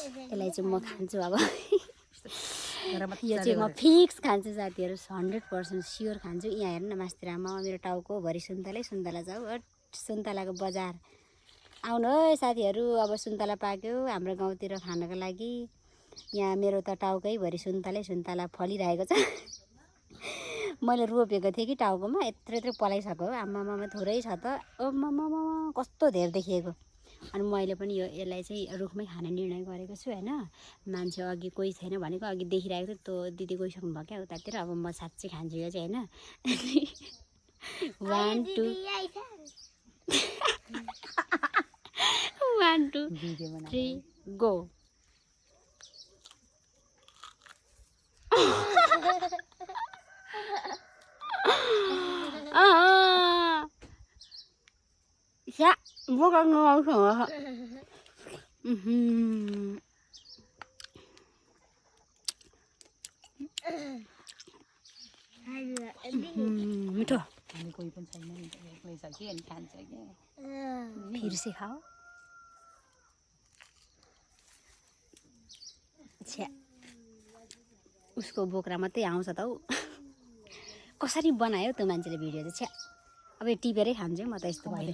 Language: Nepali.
यसलाई चाहिँ म खान्छु अब यो चाहिँ म फिक्स खान्छु साथीहरू 100% स्योर खान्छु। यहाँ हेर्नु न मास्तिर आमा मेरो टाउको भरि सुन्तला छ सुन्तलाको बजार आउनु है साथीहरू। अब सुन्तला पाक्यो हाम्रो गाउँतिर खानको लागि। यहाँ मेरो त टाउकैभरि सुन्तला फलिरहेको छ। मैले रोपेको थिएँ कि टाउकोमा यत्रो पलाइसक्यो हो आमामा थोरै छ त आमामा कस्तो धेर देखिएको। अनि मैले पनि यसलाई चाहिँ रुखमै खाने निर्णय गरेको छु होइन। मान्छे अघि कोही छैन भनेको अघि देखिरहेको थियो त्यो दिदी गइसक्नु भयो क्या उतातिर। अब म साँच्चै खान्छु यो चाहिँ होइन। 1 2 1 2 3 गो। Ya, bukan ngomong. मिठो हामी कोही पनि छैन नि त एक्लै छ कि अनि खान्छ के फिर से खाओ। छ्या उसको बोक्रा मात्रै आउँछ त हौ। कसरी बनायो त्यो मान्छेले भिडियो चाहिँ छ्या अब टिपेरै खान्छु म त यस्तो भयो।